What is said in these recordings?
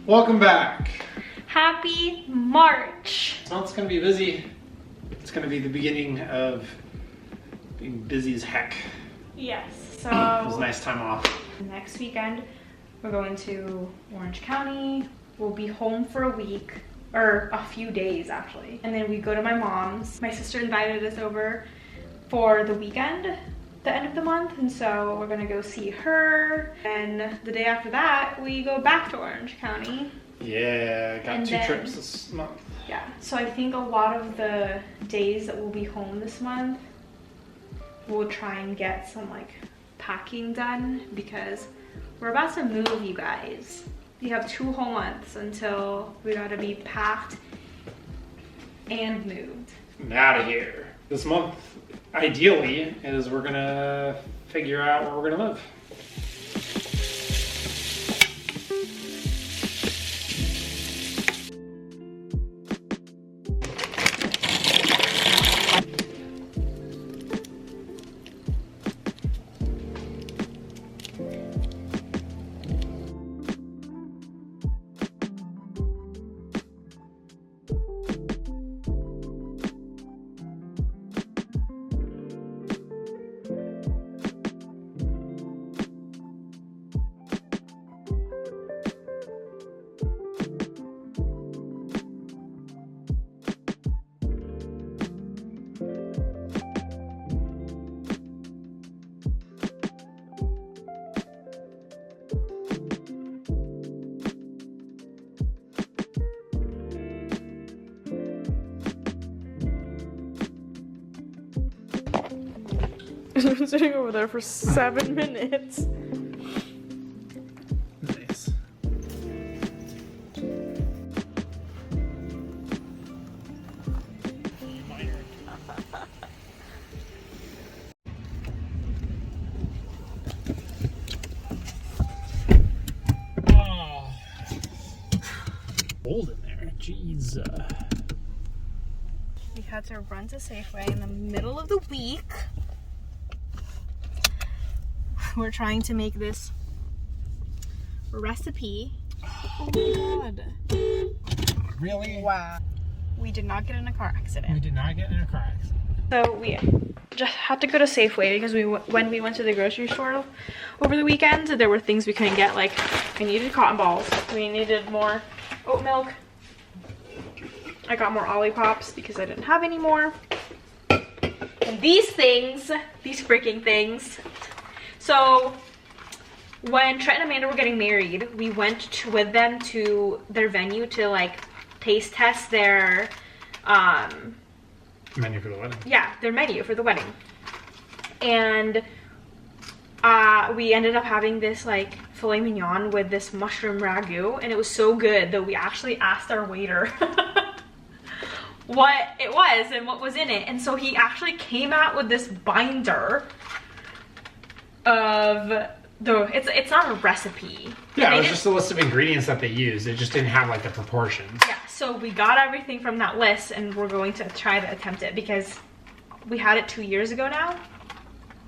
Welcome back. Happy March. Well, it's gonna be busy. It's gonna be the beginning of being busy as heck. Yes, so It was a nice time off. next weekend we're going to Orange County. We'll be home for a week, or a few days actually. And then we go to my mom's. My sister invited us over for the weekend, the end of the month, and so we're gonna go see her. And the day after that, we go back to Orange County. Yeah, got And two then- trips this month. Yeah, so I think a lot of the days that we'll be home this month, we'll try and get some like packing done because we're about to move, you guys. We have 2 whole months until we gotta be packed and moved. And out of here. This month, ideally, is we're gonna figure out where we're gonna live. I've been sitting over there for 7 minutes. Nice. Oh. Cold in there. Jeez. We had to run to Safeway in the middle of the week. We're trying to make this recipe. Oh my god. Really? Wow. We did not get in a car accident. We did not get in a car accident. So we just had to go to Safeway because when we went to the grocery store over the weekend, there were things we couldn't get. Like, we needed cotton balls. We needed more oat milk. I got more Ollipops because I didn't have any more. And these things, these freaking things. So when Trent and Amanda were getting married, we went with them to their venue to like taste test their Menu for the wedding. yeah, their menu for the wedding. And we ended up having this like filet mignon with this mushroom ragu, and it was so good that we actually asked our waiter what it was and what was in it. And so he actually came out with this binder of it's not a recipe. Yeah, it was just a list of ingredients that they used. It just didn't have like the proportions. Yeah, so we got everything from that list and we're going to try to attempt it because we had it 2 years ago now.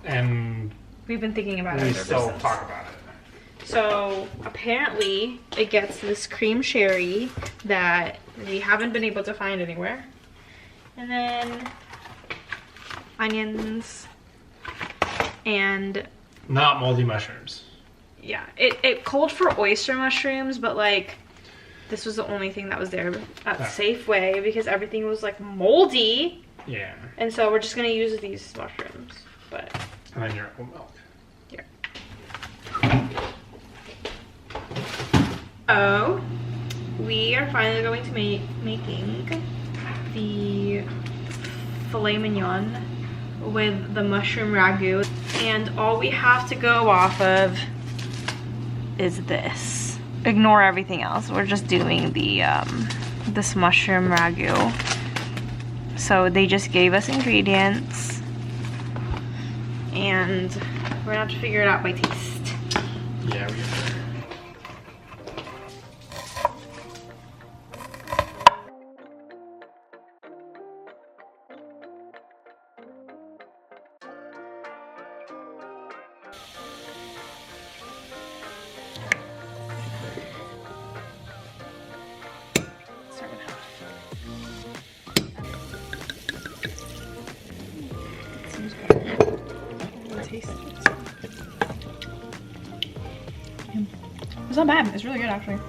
And We've been thinking about we it ever still since. talk about it. So apparently it gets this cream sherry that we haven't been able to find anywhere. And then onions and Not moldy mushrooms. yeah, it called for oyster mushrooms, but like this was the only thing that was there at Safeway because everything was like moldy. Yeah. And so we're just gonna use these mushrooms. But And then your oat milk. here. Oh, we are finally going to making the filet mignon with the mushroom ragu, and all we have to go off of is this. Ignore everything else. We're just doing the this mushroom ragu. So they just gave us ingredients, and we're gonna have to figure it out by taste. Yeah, we are. It's not bad. It's really good, actually.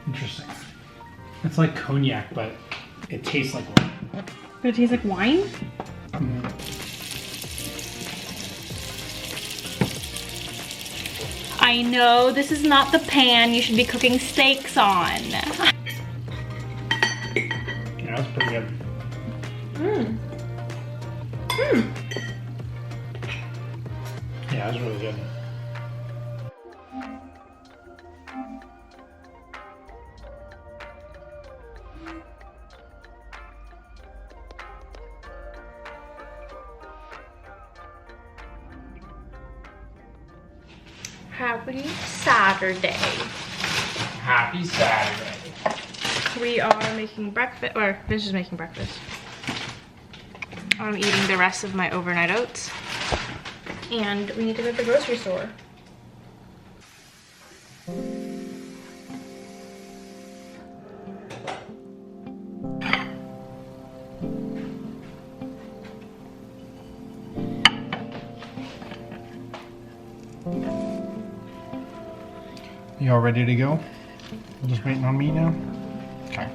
Interesting. It's like cognac, but it tastes like wine. But it tastes like wine? Mm. I know this is not the pan you should be cooking steaks on. Yeah, that's pretty good. Mmm. Mmm. Yeah, that's really good. Happy Saturday. Happy Saturday. We are making breakfast, or Vince is making breakfast. I'm eating the rest of my overnight oats. And we need to go to the grocery store. You all ready to go? Just waiting on me now? Okay.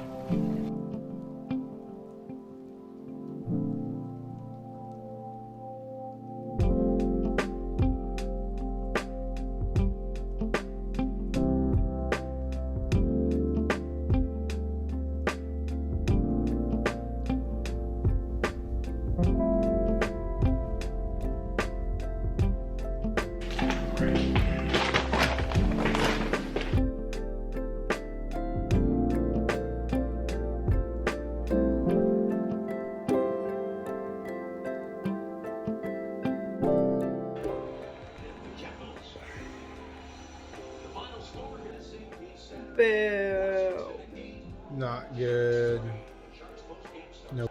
Boo. Not good. Nope.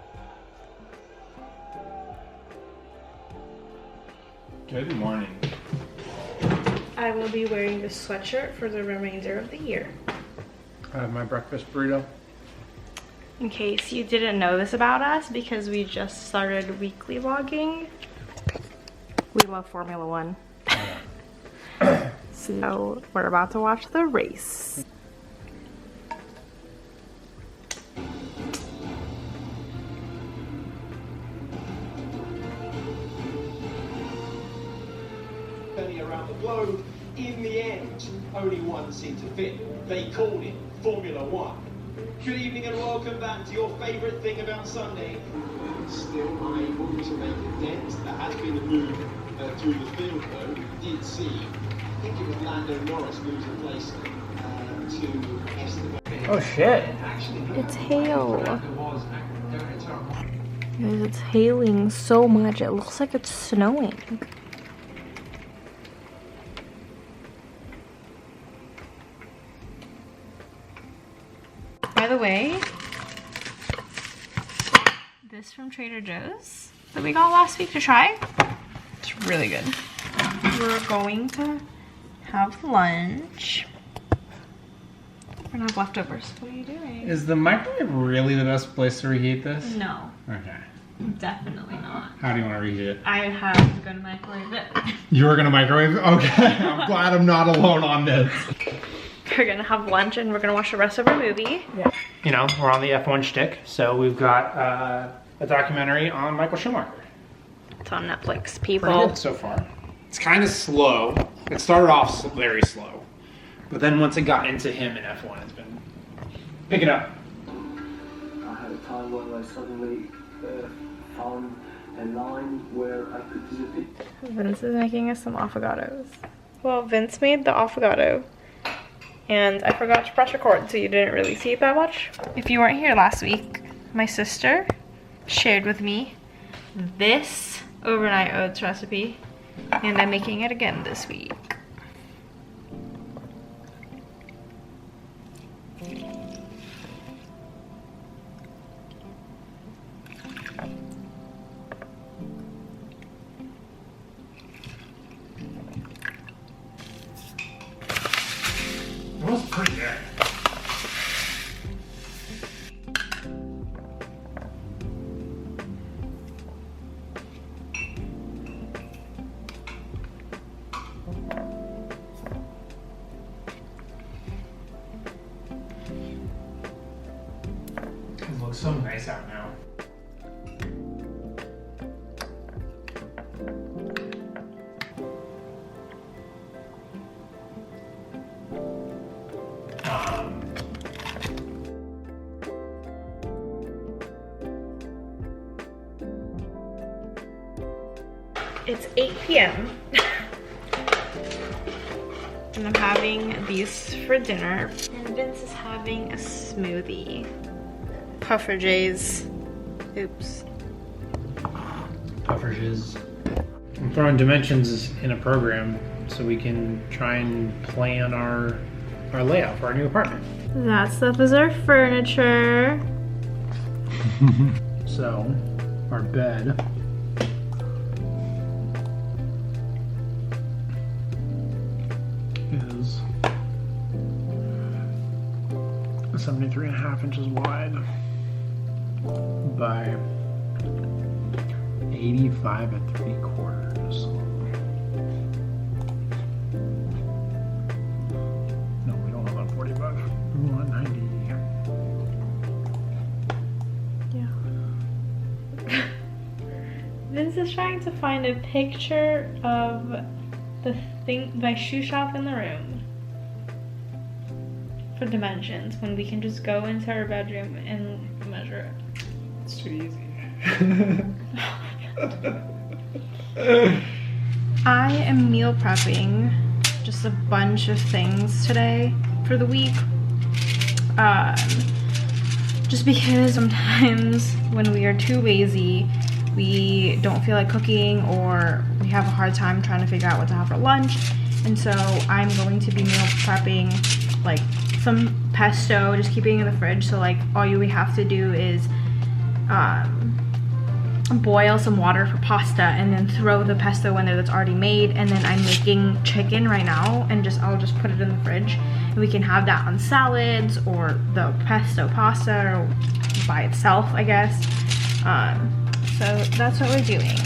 Good morning. I will be wearing this sweatshirt for the remainder of the year. I have my breakfast burrito. In case you didn't know this about us, because we just started weekly vlogging. We love Formula One. So we're about to watch the race. Around the globe, in the end, only one seemed to fit. They called it Formula One. Good evening and welcome back to your favourite thing about Sunday. Still unable to make a dent. That has been the move through the field, though. We did see, I think it was Lando Norris losing place to Esteban. Oh shit. It's hail. Guys, it's hailing so much. It looks like it's snowing. By the way, this from Trader Joe's that we got last week to try, it's really good. We're going to have lunch. We're gonna have leftovers. What are you doing? Is the microwave really the best place to reheat this? No, Okay. definitely not. How do you want to reheat it? I have to go to microwave it. You were gonna microwave it? Okay. I'm glad I'm not alone on this. We're gonna have lunch and we're gonna watch the rest of our movie. Yeah. You know, we're on the F1 shtick, so we've got a documentary on Michael Schumacher. It's on Netflix, Pretty people. good so far. It's kind of slow. It started off very slow, but then once it got into him in F1, it's been picking up. I had a time when I suddenly found a line where I could disappear. Vince is making us some affogatos. Well, Vince made the affogato, and I forgot to press record, so you didn't really see it that much. If you weren't here last week, my sister shared with me this overnight oats recipe, and I'm making it again this week. It was pretty good. It looks so nice out now. It's 8 p.m. and I'm having these for dinner. And Vince is having a smoothie. Puffer J's. Oops. Pufferges. I'm throwing dimensions in a program so we can try and plan our layout for our new apartment. That stuff is our furniture. So, our bed is 73.5 inches wide by 85 3/4. No, we don't want 145. We want 90. Yeah. Vince is trying to find a picture of my shoe shop in the room for dimensions when we can just go into our bedroom and measure it. It's too easy. I am meal prepping just a bunch of things today for the week. Just because sometimes when we are too lazy, we don't feel like cooking, or we have a hard time trying to figure out what to have for lunch. And so I'm going to be meal prepping like some pesto, just keeping it in the fridge. So like all we have to do is boil some water for pasta and then throw the pesto in there that's already made. And then I'm making chicken right now, and I'll just put it in the fridge, and we can have that on salads or the pesto pasta or by itself, I guess. So that's what we're doing.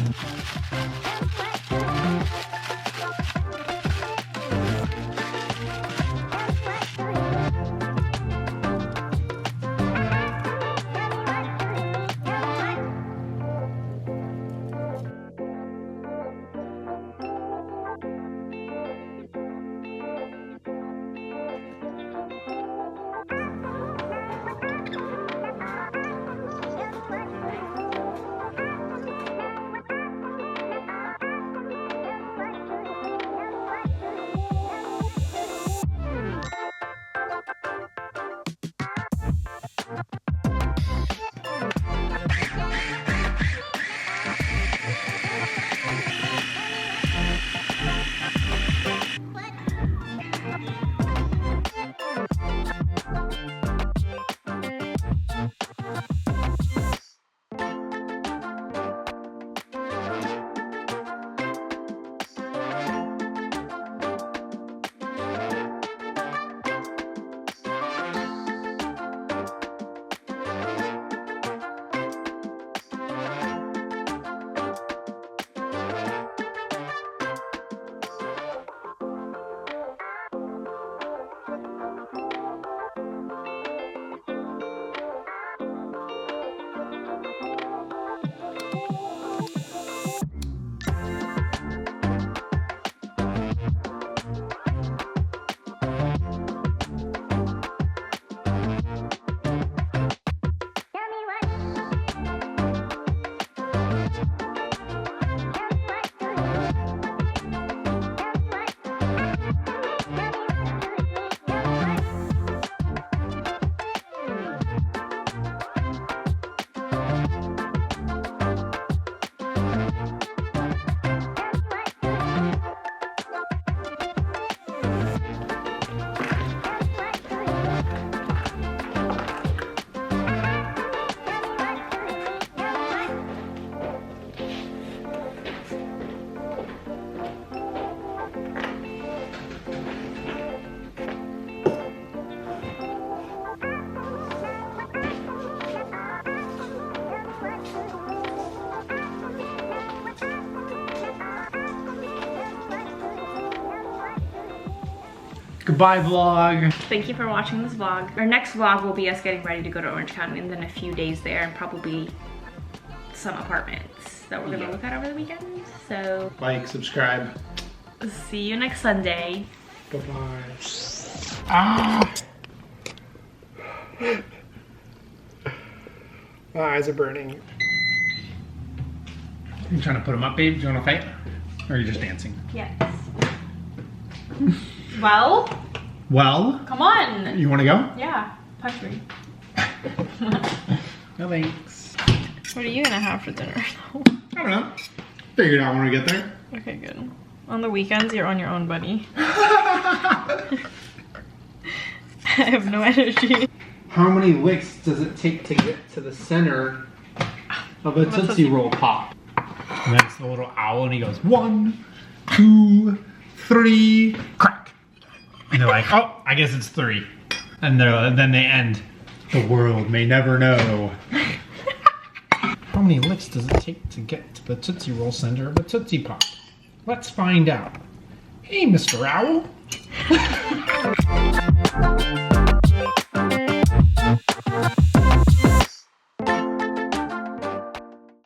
Goodbye, vlog. Thank you for watching this vlog. Our next vlog will be us getting ready to go to Orange County and then a few days there and probably some apartments that we're gonna look at over the weekend. So Like, subscribe. see you next Sunday. Bye-bye. Ah! My eyes are burning. You trying to put them up, babe? Do you want to fight? Or are you just dancing? Yes. Well, Well, come on. you want to go? Yeah, punch me. No thanks. What are you gonna have for dinner? I don't know. Figure it out when we get there. Okay, good. On the weekends, you're on your own, buddy. I have no energy. How many licks does it take to get to the center of a Tootsie Roll pop? And that's the little owl, and he goes 1, 2, 3, crack. And they're like, oh, I guess it's 3. And then they end. The world may never know. How many licks does it take to get to the Tootsie Roll center of a Tootsie Pop? Let's find out. Hey, Mr. Owl.